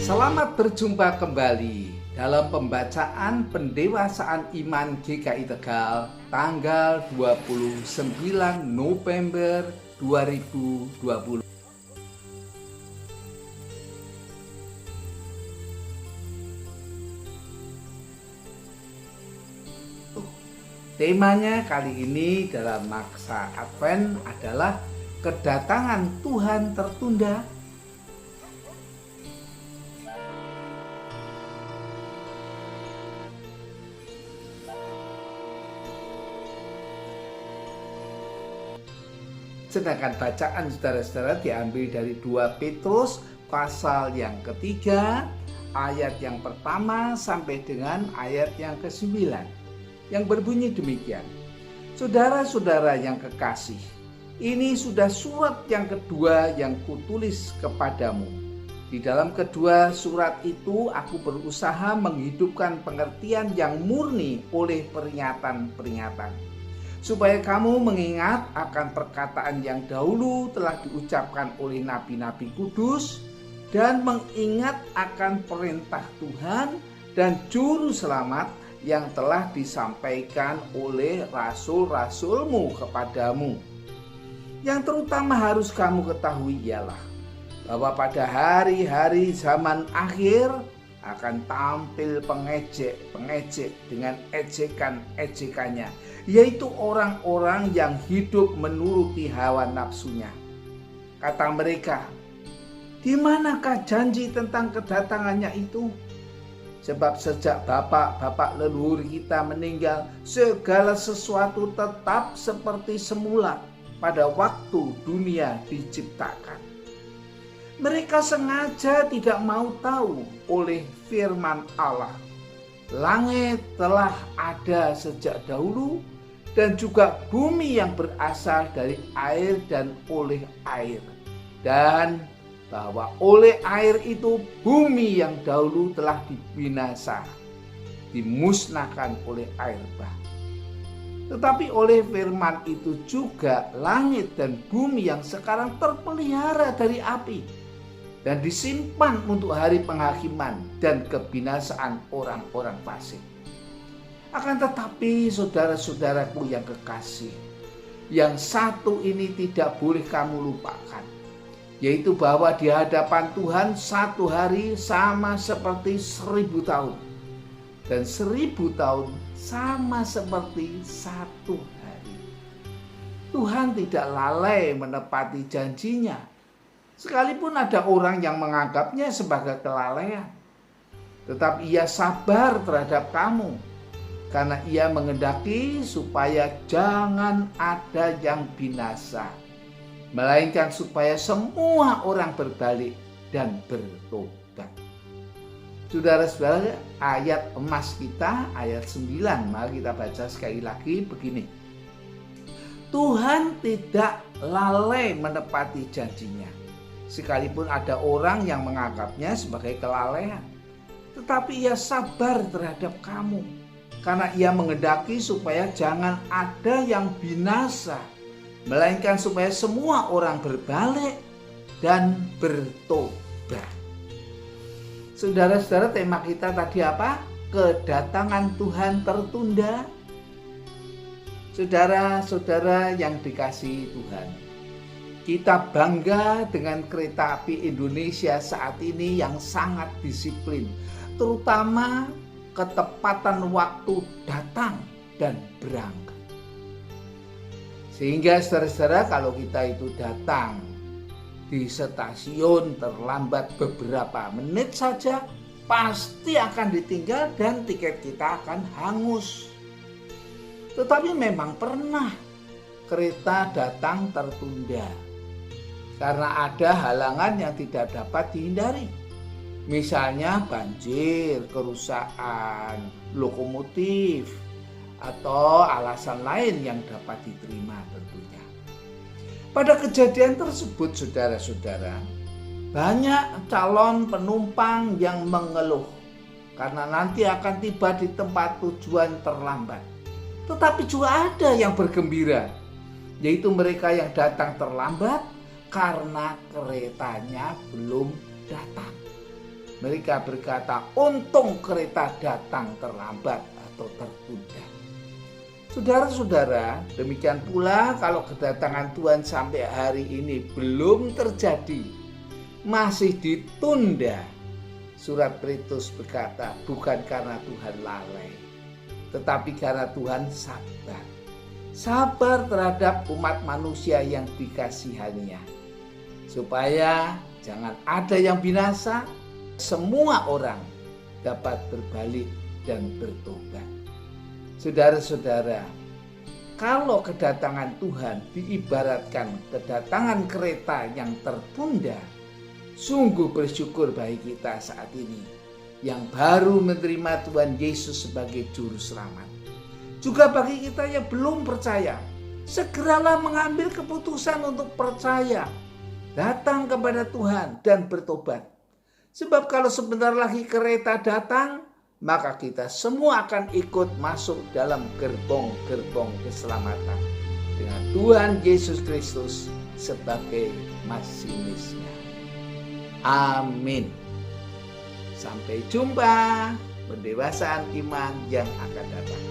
Selamat berjumpa kembali dalam pembacaan pendewasaan iman GKI Tegal tanggal 29 November 2020. Temanya kali ini dalam masa Advent adalah kedatangan Tuhan tertunda. Sedangkan bacaan saudara-saudara diambil dari 2 Petrus pasal yang ketiga, ayat yang pertama sampai dengan ayat yang ke-9, yang berbunyi demikian. Saudara-saudara yang kekasih, ini sudah surat yang kedua yang kutulis kepadamu. Di dalam kedua surat itu aku berusaha menghidupkan pengertian yang murni oleh peringatan-peringatan, supaya kamu mengingat akan perkataan yang dahulu telah diucapkan oleh nabi-nabi kudus, dan mengingat akan perintah Tuhan dan juru selamat yang telah disampaikan oleh rasul-rasulmu kepadamu. Yang terutama harus kamu ketahui ialah bahwa pada hari-hari zaman akhir akan tampil pengejek dengan ejekan-ejekannya, yaitu orang-orang yang hidup menuruti hawa nafsunya. Kata mereka, di manakah janji tentang kedatangannya itu? Sebab sejak bapak-bapak leluhur kita meninggal, segala sesuatu tetap seperti semula pada waktu dunia diciptakan. Mereka sengaja tidak mau tahu oleh firman Allah. Langit telah ada sejak dahulu, dan juga bumi yang berasal dari air dan oleh air. Dan bahwa oleh air itu bumi yang dahulu telah dibinasa, dimusnahkan oleh air bah. Tetapi oleh firman itu juga langit dan bumi yang sekarang terpelihara dari api dan disimpan untuk hari penghakiman dan kebinasaan orang-orang fasik. Akan tetapi saudara-saudaraku yang kekasih, yang satu ini tidak boleh kamu lupakan, yaitu bahwa di hadapan Tuhan satu hari sama seperti 1000 tahun, dan 1000 tahun sama seperti satu hari. Tuhan tidak lalai menepati janjinya, sekalipun ada orang yang menganggapnya sebagai kelalaian. Tetapi ia sabar terhadap kamu, karena ia menghendaki supaya jangan ada yang binasa, melainkan supaya semua orang berbalik dan bertobat. Saudara-saudara, ayat emas kita, ayat 9, mari kita baca sekali lagi begini. Tuhan tidak lalai menepati janjinya, sekalipun ada orang yang menganggapnya sebagai kelalaian. Tetapi ia sabar terhadap kamu, karena ia menghendaki supaya jangan ada yang binasa, melainkan supaya semua orang berbalik dan bertobat. Saudara-saudara, tema kita tadi apa? Kedatangan Tuhan tertunda. Saudara-saudara yang dikasihi Tuhan, kita bangga dengan kereta api Indonesia saat ini yang sangat disiplin, terutama ketepatan waktu datang dan berangkat. Sehingga saudara-saudara, kalau kita itu datang di stasiun terlambat beberapa menit saja, pasti akan ditinggal dan tiket kita akan hangus. Tetapi memang pernah kereta datang tertunda karena ada halangan yang tidak dapat dihindari. Misalnya banjir, kerusakan lokomotif, atau alasan lain yang dapat diterima tentunya. Pada kejadian tersebut, saudara-saudara, banyak calon penumpang yang mengeluh karena nanti akan tiba di tempat tujuan terlambat. Tetapi juga ada yang bergembira, yaitu mereka yang datang terlambat karena keretanya belum datang. Mereka berkata, untung kereta datang terlambat atau tertunda. Saudara-saudara, demikian pula kalau kedatangan Tuhan sampai hari ini belum terjadi, masih ditunda. Surat Petrus berkata, bukan karena Tuhan lalai, tetapi karena Tuhan sabar. Sabar terhadap umat manusia yang dikasihaninya, supaya jangan ada yang binasa, semua orang dapat berbalik dan bertobat. Saudara-saudara, kalau kedatangan Tuhan diibaratkan kedatangan kereta yang tertunda, sungguh bersyukur bagi kita saat ini yang baru menerima Tuhan Yesus sebagai juru selamat. Juga bagi kita yang belum percaya, segeralah mengambil keputusan untuk percaya, datang kepada Tuhan dan bertobat. Sebab kalau sebentar lagi kereta datang, maka kita semua akan ikut masuk dalam gerbong-gerbong keselamatan dengan Tuhan Yesus Kristus sebagai masinisnya. Amin. Sampai jumpa pendewasaan iman yang akan datang.